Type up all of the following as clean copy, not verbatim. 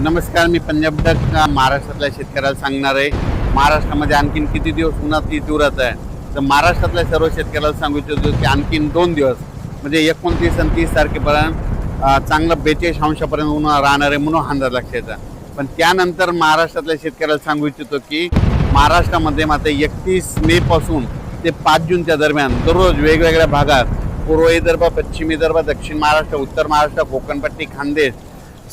नमस्कार, मी पंजाब तक महाराष्ट्रातल्या शेतकऱ्याला सांगणार आहे. महाराष्ट्रामध्ये आणखीन किती दिवस उन्हाची तीव्रता आहे, तर महाराष्ट्रातल्या सर्व शेतकऱ्याला सांगू इच्छितो की आणखीन 2 दिवस म्हणजे 29 आणि 30 तारखेपर्यंत चांगलं 42 अंशापर्यंत उन्हाळा राहणार आहे म्हणून अंदाज लक्षात आहे. पण त्यानंतर महाराष्ट्रातल्या शेतकऱ्याला सांगू इच्छितो की महाराष्ट्रामध्ये मात्र 31 मे पासून ते 5 जूनच्या दरम्यान दररोज वेगवेगळ्या भागात पूर्व विदर्भ, पश्चिम विदर्भ, दक्षिण महाराष्ट्र, उत्तर महाराष्ट्र, कोकणपट्टी, खानदेश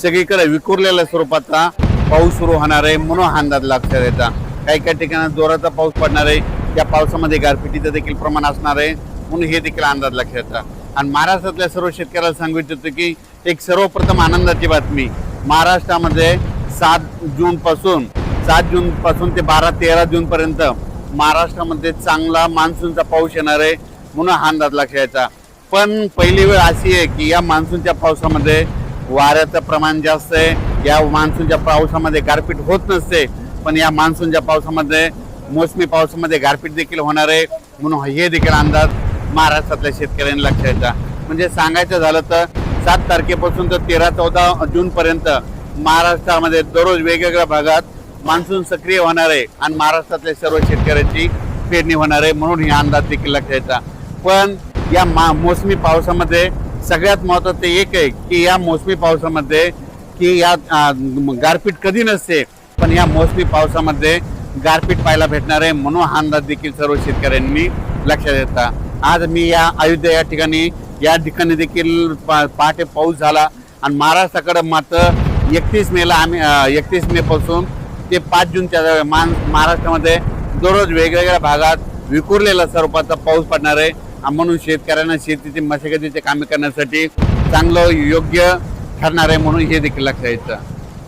सगळीकडे विखुरलेल्या स्वरूपाचा पाऊस सुरू होणार आहे म्हणून अंदाज लक्षात येतात. काही काही ठिकाणी जोराचा पाऊस पडणार आहे. त्या पावसामध्ये गारपिटीचं देखील प्रमाण असणार आहे म्हणून हे देखील अंदाज लक्षात येतात. आणि महाराष्ट्रातल्या सर्व शेतकऱ्याला सांगू इच्छितो की एक सर्वप्रथम आनंदाची बातमी, महाराष्ट्रामध्ये 7 जून पासून ते 12-13 जूनपर्यंत महाराष्ट्रामध्ये चांगला मान्सूनचा पाऊस येणार आहे म्हणून हा अंदाज लक्षात येतात. पण पहिली वेळ अशी आहे की या मान्सूनच्या पावसामध्ये वाऱ्याचं प्रमाण जास्त आहे. या मान्सूनच्या पावसामध्ये गारपीट होत नसते, पण या मान्सूनच्या पावसामध्ये मोसमी पावसामध्ये गारपीट देखील होणार आहे म्हणून हे देखील अंदाज महाराष्ट्रातल्या शेतकऱ्यांनी लक्षात येतात. म्हणजे सांगायचं झालं तर 7 तारखेपासून तर 13-14 जूनपर्यंत महाराष्ट्रामध्ये दररोज वेगवेगळ्या भागात मान्सून सक्रिय होणार आहे आणि महाराष्ट्रातल्या सर्व शेतकऱ्यांची पेरणी होणार आहे म्हणून हे अंदाज देखील लक्षात येतात. पण या मोसमी पावसामध्ये सगळ्यात महत्त्वाचं एक आहे की या मोसमी पावसामध्ये की या गारपीट कधी नसते, पण या मोसमी पावसामध्ये गारपीट पाहायला भेटणार आहे म्हणून हा अंदाज देखील सर्व शेतकऱ्यांनी लक्षात येतात. आज मी अयोध्या या ठिकाणी देखील पहाटे पाऊस झाला आणि महाराष्ट्राकडे मात्र 31 मे पासून ते 5 जूनच्या महाराष्ट्रामध्ये दररोज वेगवेगळ्या भागात विखुरलेल्या स्वरूपाचा पाऊस पडणार आहे. म्हणून शेतकऱ्यांना शेतीची मशागतीचे कामे करण्यासाठी चांगलं योग्य ठरणार आहे म्हणून हे देखील लक्षात येतं.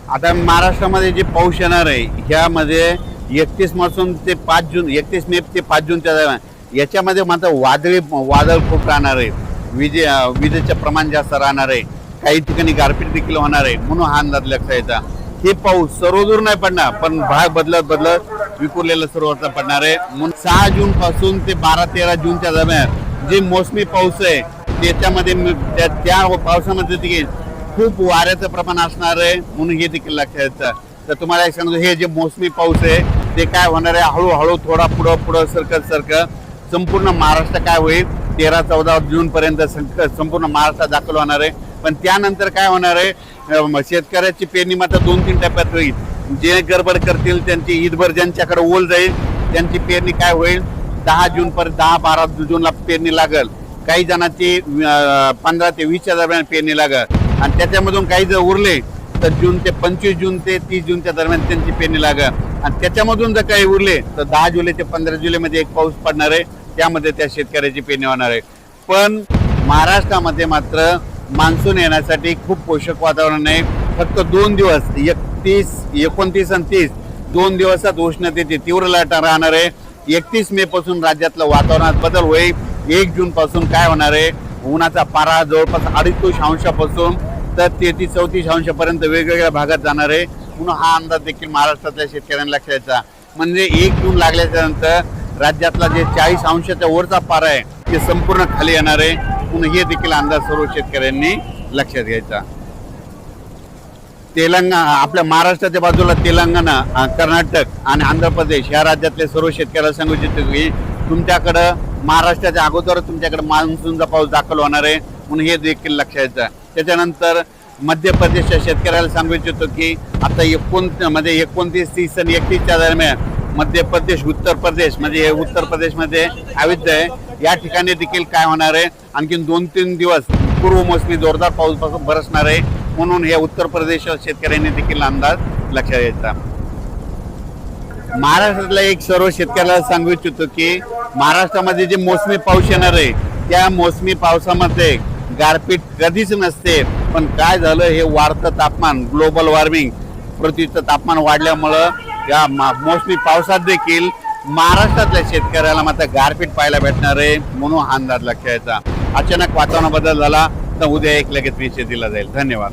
आता महाराष्ट्रामध्ये जे पाऊस येणार आहे ह्यामध्ये 31 मे ते 5 जूनच्या दरम्यान याच्यामध्ये मात्र वादळ खूप राहणार आहे. विजेचं प्रमाण जास्त राहणार आहे. काही ठिकाणी गारपीट देखील होणार आहे म्हणून हा अंदाज लक्षात येतात. हे पाऊस सर्वदूर नाही पडणार, पण भाग बदलत विखुरलेलं सर्वत्र पडणार आहे. म्हणून 6 जून पासून ते 12-13 जूनच्या दरम्यान जे मोसमी पाऊस आहे त्याच्यामध्ये त्या पावसामध्ये देखील खूप वाऱ्याचं प्रमाण असणार आहे म्हणून हे देखील लक्षात येतं. तर तुम्हाला एक सांगतो, हे जे मोसमी पाऊस आहे ते काय होणार आहे, हळूहळू थोडा पुढं सरकत संपूर्ण महाराष्ट्र काय होईल 13-14 जूनपर्यंत संपूर्ण महाराष्ट्रात दाखल होणार आहे. पण त्यानंतर काय होणार आहे, शेतकऱ्याची पेरणी मात्र 2-3 टप्प्यात होईल. जे गडबड करतील त्यांची ईदभर ज्यांच्याकडे ओल जाईल त्यांची पेरणी काय होईल 10-12 जूनला पेरणी लागल. काही जणांची 15 ते 20च्या दरम्यान पेरणी लागल आणि त्याच्यामधून काही जर उरले तर 25 जून ते 30 जूनच्या दरम्यान त्यांची पेरणी लागल. आणि त्याच्यामधून जर काही उरले तर 10 जुलै ते 15 जुलैमध्ये एक पाऊस पडणार आहे, त्यामध्ये त्या शेतकऱ्याची पेरणी होणार आहे. पण महाराष्ट्रामध्ये मात्र मान्सून येण्यासाठी खूप पोषक वातावरण आहे. फक्त 2 दिवस 29 आणि 30 2 दिवसात उष्णतेची तीव्र लाट राहणार आहे. 31 मे पासून राज्यातलं वातावरणात बदल होईल. 1 जून पासून काय होणार आहे, उन्हाचा पारा जवळपास 2.5 अंशापासून तर 33-34 अंशापर्यंत वेगवेगळ्या भागात जाणार आहे म्हणून हा अंदाज देखील महाराष्ट्रातल्या शेतकऱ्यांना लक्षात यायचा. म्हणजे 1 जून लागल्याच्या नंतर राज्यातला जे 40 अंशाच्या वरचा पारा आहे ते संपूर्ण खाली येणार आहे म्हणून हे देखील अंदाज सर्व शेतकऱ्यांनी लक्षात घ्यायचा. आपल्या महाराष्ट्राच्या बाजूला तेलंगणा, कर्नाटक आणि आंध्र प्रदेश या राज्यातले सर्व शेतकऱ्याला सांगू इच्छितो की तुमच्याकडं महाराष्ट्राच्या अगोदर तुमच्याकडे मान्सूनचा पाऊस दाखल होणार आहे म्हणून हे देखील लक्षात येतं. त्याच्यानंतर मध्य प्रदेशच्या शेतकऱ्याला सांगू इच्छितो की आता 29, 30 आणि 31च्या दरम्यान मध्य प्रदेश, उत्तर प्रदेश म्हणजे उत्तर प्रदेशमध्ये अयोध्या आहे या ठिकाणी देखील काय होणार आहे, आणखीन 2-3 दिवस पूर्व मोसमी जोरदार पाऊस पासून बरसणार आहे म्हणून हे उत्तर प्रदेश शेतकऱ्यांनी देखील अंदाज लक्षात येतात. महाराष्ट्रातल्या एक सर्व शेतकऱ्याला सांगू इच्छितो की महाराष्ट्रामध्ये जे मोसमी पाऊस येणार आहे त्या मोसमी पावसामध्ये गारपीट कधीच नसते. पण काय झालं, हे वाढतं तापमान, ग्लोबल वॉर्मिंग, पृथ्वीचं तापमान वाढल्यामुळं या मोसमी पावसात देखील महाराष्ट्रातल्या शेतकऱ्याला मात्र गारपीट पाहायला भेटणार आहे म्हणून हा अंदाज लक्षात यायचा. अचानक वातावरण बदल झाला तर उद्या एक लगेच विषय दिला जाईल. धन्यवाद.